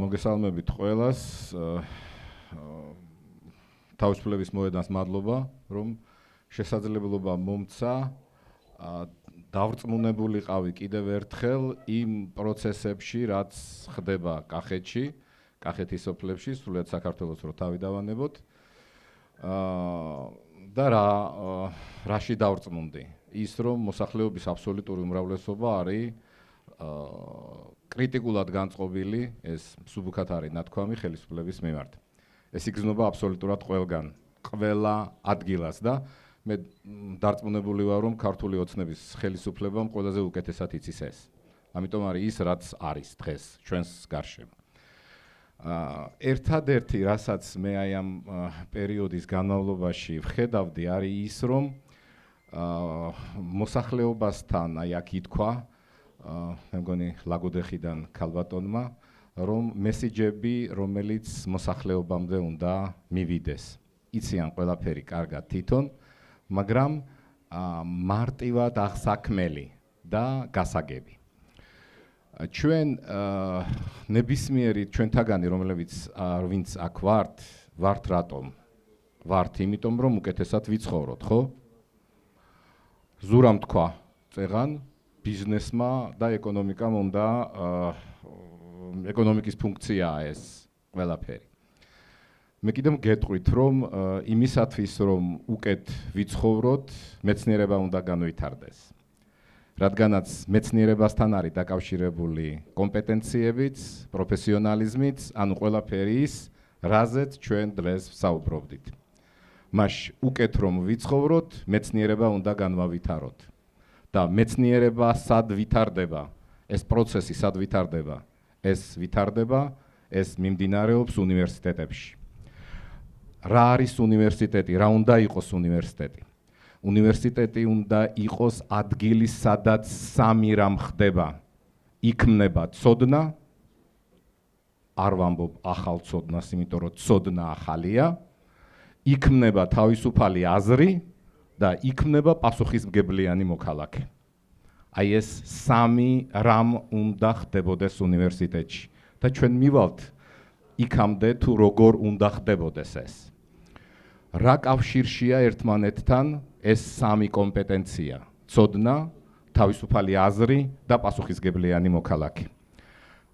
მოგესალმებით ყველას. თავისუფლების მოედანს მადლობა, რომ შესაძლებლობა მომცა დავრწმუნებულიყავი კიდევ ერთხელ იმ პროცესებში, რაც ხდება კახეთში, კახეთის სოფლებში, სრულიად საქართველოს რო თავი დავანებოთ. და რაში დავრწმუნდი? ის რომ მოსახლეობის აბსოლუტური უმრავლესობა არის კრიტიკულად განწყობილი, ეს მსუბუქად არის ნათქვამი ხელისუფლების მიმართ. ეს იგრძნობა აბსოლუტურად ყველგან, ყველა ადგილას და მე დარწმუნებული ვარ, რომ ქართული ოცნების ხელისუფლებამ ყველაზე უკეთესად იცის ეს. ამიტომ არის ის, რაც არის დღეს ჩვენს გარშემო. ერთადერთი, რასაც მე აი ამ პერიოდის განმავლობაში ვხედავდი, არის ის, რომ მოსახლეობასთან აი აქ ითქვა, მე მგონი ლაგოდეხიდან ქალბატონმა, რომ მესიჯები, რომელიც მოსახლეობამდე უნდა მივიდეს. იციან ყველაფერი კარგად თვითონ, მაგრამ მარტივად აღსაქმელი და გასაგები. ჩვენ ნებისმიერი ჩვენთაგანი, ვინც აქ ვართ რატომ? ვართ იმიტომ, რომ უკეთესად ვიცხოვროთ, ხო? ზურამ თქვა წეღან ბიზნესმა და ეკონომიკამ უნდა ეკონომიკის ფუნქციაა ეს ყველაფერი. მე კიდევ გეტყვით, რომ იმისათვის, რომ უკეთ ვიცხოვროთ, მეცნიერება უნდა განვითარდეს. რადგანაც მეცნიერებასთან არის დაკავშირებული კომპეტენციებიც, პროფესიონალიზმიც, ანუ ყველაფერი ის, რაზეც ჩვენ დღეს ვსაუბრობდით. მაშ უკეთ რომ ვიცხოვროთ, მეცნიერება უნდა განვავითაროთ. და მეცნიერება სად ვითარდება? ეს პროცესი სად ვითარდება? ეს მიმდინარეობს უნივერსიტეტებში. რა არის უნივერსიტეტი? რა უნდა იყოს უნივერსიტეტი? უნივერსიტეტი უნდა იყოს ადგილი, სადაც სამი რამ ხდება. იქმნება ცოდნა, არ ვამბობ ახალ ცოდნას, იმიტომ რომ ცოდნა ახალია, იქმნება თავისუფალი აზრი და იქმნება პასუხისმგებლიანი მოქალაქე. აი ეს სამი რამ უნდა ხდებოდეს უნივერსიტეტში და ჩვენ მივალთ იქამდე თუ როგორ უნდა ხდებოდეს ეს. რა კავშირშია ერთმანეთთან ეს სამი კომპეტენცია? ცოდნა, თავისუფალი აზრი და პასუხისმგებლიანი მოქალაქე.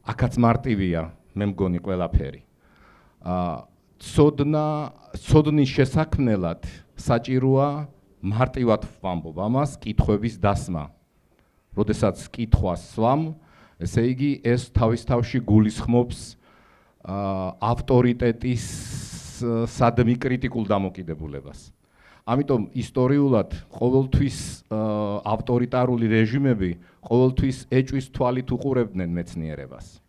აქაც მარტივია, მე მგონი ყველაფერი. ცოდნის შესაქმნელად საჭიროა მარტივად ვამბობ ამას, კითხვების დასმა. როდესაც კითხვას სვამ, ესე იგი ეს თავის თავში გულისხმობს ავტორიტეტის სადმი კრიტიკულ დამოკიდებულებას. ამიტომ ისტორიულად ყოველთვის ავტორიტარული რეჟიმები ყოველთვის ეჭვის თვალით უყურებდნენ მეცნიერებას.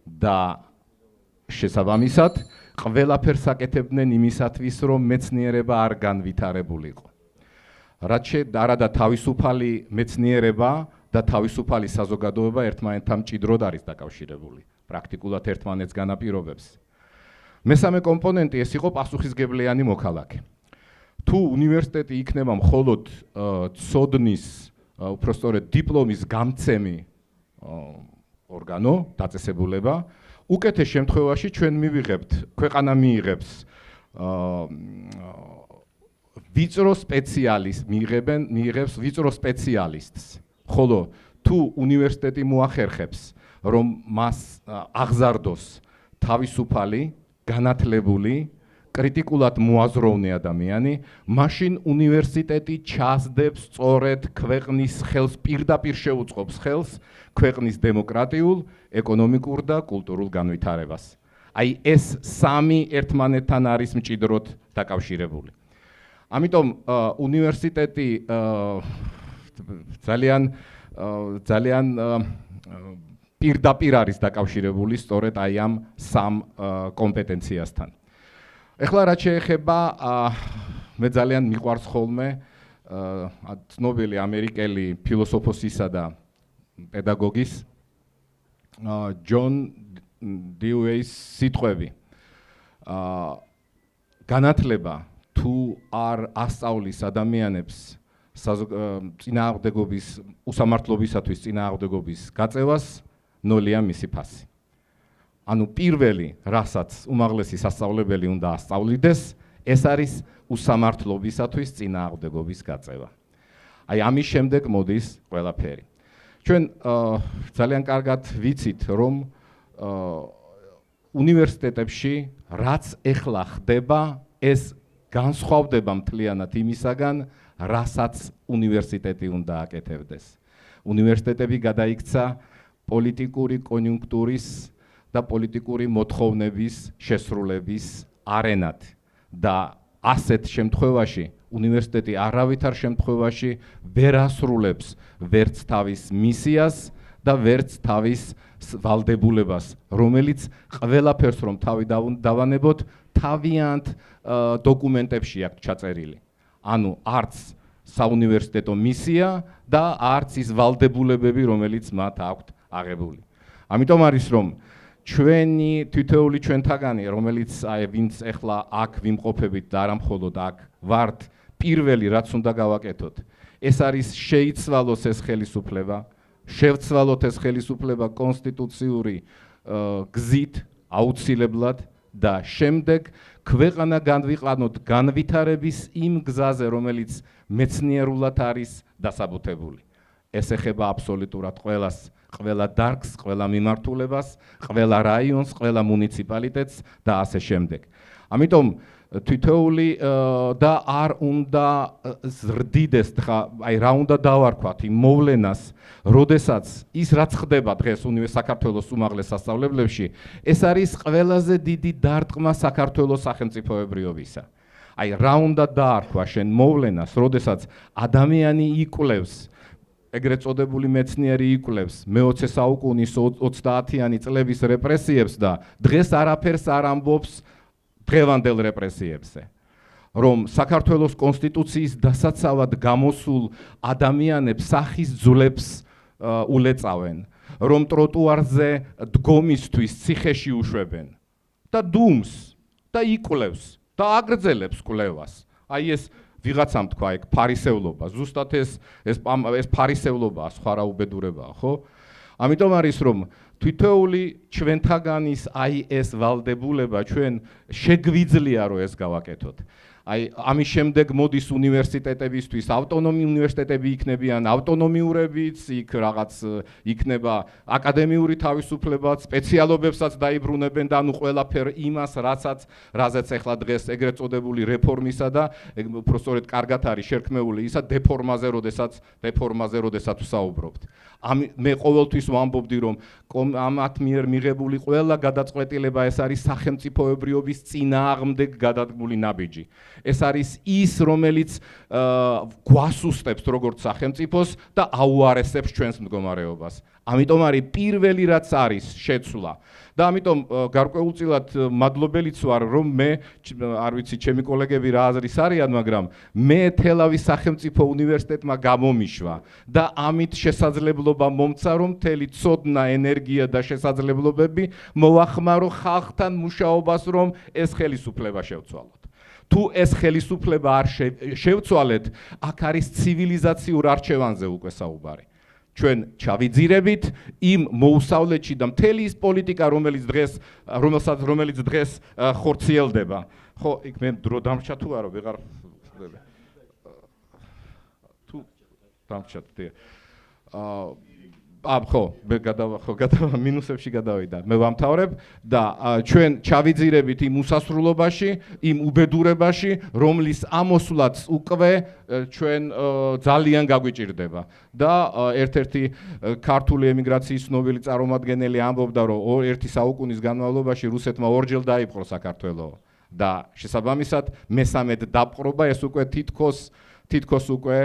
და შესაბამისად, ყველაფერს აკეთებდნენ იმისათვის, რომ მეცნიერება არ განვითარებულიყო. არა და თავისუფალი მეცნიერება და თავისუფალი საზოგადოება ერთმანეთთან მჭიდროდ არის დაკავშირებული. პრაქტიკულად ერთმანეთს განაპირობებს. მესამე კომპონენტი ეს იყო პასუხისმგებლიანი მოქალაქე. თუ უნივერსიტეტი იქნება მხოლოდ ცოდნის, უпростоრედ დიპლომის გამცემი ორგანო, დაწესებულება, უკეთეს შემთხვევაში ჩვენ მივიღებთ, ქვეყანა მიიღებს ვიწრო სპეციალისტს, მიიღებს ვიწრო სპეციალისტს. ხოლო თუ უნივერსიტეტი მოახერხებს, რომ მას აღზარდოს თავისუფალი, განათლებული, კრიტიკულად მოაზროვნე ადამიანი, მაშინ უნივერსიტეტი ჩასდებს სწორედ ქვეყნის ხელს, პირდაპირ შეუწყობს ხელს ქვეყნის დემოკრატიულ, ეკონომიკურ და კულტურულ განვითარებას. აი ეს სამი ერთმანეთთან არის მჭიდროდ დაკავშირებული. ამიტომ უნივერსიტეტი ძალიან პირდაპირ არის დაკავშირებული სწორედ აი ამ სამ კომპეტენციასთან. ეხლა რაც შეეხება მე ძალიან მიყვარს ხოლმე ცნობილი ამერიკელი ფილოსოფოსისა და პედაგოგის ჯონ დიუეის სიტყვები. განათლება თუ არ ასწავლის ადამიანებს წინააღმდეგობის უსამართლობისათვის წინააღმდეგობის გაწევას, ნოლია მისი ფასი. ანუ პირველი, რასაც უმაღლესი სასწავლებელი უნდა ასწავლიდეს, ეს არის უსამართლობისათვის წინააღმდეგობის გაწევა. აი ამის შემდეგ მოდის ყველაფერი. ჩვენ ძალიან კარგად ვიცით, რომ უნივერსიტეტებში რაც ეხლა ხდება, ეს განსხვავდება მთლიანად იმისაგან, რასაც უნივერსიტეტი უნდა აკეთებდეს. უნივერსიტეტები გადაიქცა პოლიტიკური კონიუნქტურის და პოლიტიკური მოთხოვნების შესრულების არენად და ასეთ შემთხვევაში უნივერსიტეტი არავითარ შემთხვევაში ვერ ასრულებს ვერც თავის მისიას და ვერც თავის ვალდებულებას, რომელიც ყველაფერს რომ თავი დავანებოთ, თავიანთ დოკუმენტებში აქვს ჩაწერილი. ანუ არც საუნივერსიტეტო მისია და არც ის ვალდებულებები, რომელიც მათ აქვთ აღებული. ამიტომ არის რომ ჩვენი თითოეული ჩვენთაგანი, რომელიც ვინც ეხლა აქ ვიმყოფებით და არა მხოლოდ აქ ვართ, პირველი რაც უნდა გავაკეთოთ, ეს არის შეიცვალოს ეს ხელისუფლება, შევცვალოთ ეს ხელისუფლება კონსტიტუციური გზით აუცილებლად და შემდეგ ქვეყანა განვიყანოთ განვითარების იმ გზაზე, რომელიც მეცნიერულად არის დასაბუთებული. ეს ეხება აბსოლუტურად ყველას, ყველა დარგს, ყველა მიმართულებას, ყველა რაიონს, ყველა მუნიციპალიტეტს და ასე შემდეგ. ამიტომ თითოეული და არ უნდა ზრდიდეს, აი რა უნდა დავარქვათ იმ მოვლენას, როდესაც ის რაც ხდება დღეს საქართველოს უმაღლეს სასწავლებლებში, ეს არის ყველაზე დიდი დარტყმა საქართველოს სახელმწიფოებრიობისა. აი რა უნდა დაარქვა შენ მოვლენას, როდესაც ადამიანი იკვლევს, ეგრეთ წოდებული მეცნიერი იკვლევს მე-20 საუკუნის 30-იანი წლების რეპრესიებს და დღეს არაფერს არ ამბობს დღევანდელ რეპრესიებზე. რომ საქართველოს კონსტიტუციის დასაცავად გამოსულ ადამიანებს სახის ძვლებს ულეწავენ, რომ ტროტუარზე დგომისთვის ციხეში უშვებენ და დუმს და იკვლევს და აგრძელებს კვლევას. აი ეს ვიღაცამ თქვა ეგ ფარისევლობა, ზუსტად ეს ფარისევლობაა, სხვა რა უბედურებაა, ხო? ამიტომ არის რომ თითოეული ჩვენთაგანის აი ეს ვალდებულება ჩვენ შეგვიძლია რომ ეს გავაკეთოთ. აი ამის შემდეგ მოდის უნივერსიტეტებისთვის, ავტონომიური უნივერსიტეტები იქნებიან, ავტონომიურებიც, იქ რაღაც იქნება აკადემიური თავისუფლება, სპეციალობებსაც დაიბრუნებენ და ანუ ყველაფერ იმას, რაზეც ახლა დღეს ეგრეთ წოდებული რეფორმისა და უბრალოდ კარგად არის შერქმეული ისა დეფორმაზე, როდესაც ვსაუბრობთ. მე ყოველთვის ვამბობდი, რომ ამათ მიერ მიღებული ყველა გადაწყვეტილება ეს არის სახელმწიფოებრიობის წინააღმდეგ გადადგმული ნაბიჯი. ეს არის ის, რომელიც გვასუსტებს როგორც სახელმწიფოს და აუარესებს ჩვენს მდგომარეობას. ამიტომ არის პირველი რაც არის შეცვლა. და ამიტომ გარკვეულწილად მადლობელიც ვარ, რომ მე არ ვიცი ჩემი კოლეგები რა აზრის არიან, მაგრამ მე თელავის სახელმწიფო უნივერსიტეტმა გამომიშვა და ამით შესაძლებლობა მომცა, რომ მთელი ცოდნა, ენერგია და შესაძლებლობები მოახმარო ხალხთან მუშაობას, რომ ეს ხელისუფლება შევცვალოთ. თუ ეს ხელისუფლება არ შევცვალეთ, აქ არის ცივილიზაციურ არჩევანზე უკვე საუბარი. ჩვენ ჩავიძირებით იმ მოუსწავლეთში და მთელი ის პოლიტიკა, რომელიც დღეს ხორციელდება. ხო, იქ მე დრო დამრჩა თუ არა, ვეღარ ხდება. თუ დამრჩა, ხო, მინუსებში გადავიდა. მე ვამთავრებ და ჩვენ ჩავიძირებით იმ უსასრულობაში, იმ უბედურებაში, რომლის ამოსვლაც უკვე ჩვენ ძალიან გაგვიჭირდება. და ერთ-ერთი ქართული ემიგრაციის ცნობილი წარმომადგენელი ამბობდა, რომ ერთი საუკუნის განმავლობაში რუსეთმა ორჯერ დაიპყრო საქართველო და შესაბამისად მესამედ დაპყრობა ეს უკვე თითქოს უკვე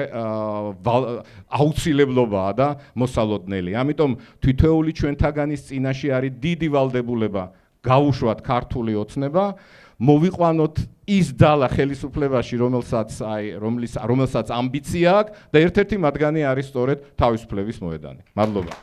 აუცილებლობაა და მოსალოდნელი. ამიტომ თითოეული ჩვენთაგანის წინაშე არის დიდი ვალდებულება გავუშვათ ქართული ოცნება, მოვიყვანოთ ის ძალა ხელისუფლებაში, რომელსაც ამბიცია აქვს და ერთ-ერთი მათგანი არის სწორედ თავისუფლების მოედანი. მადლობა.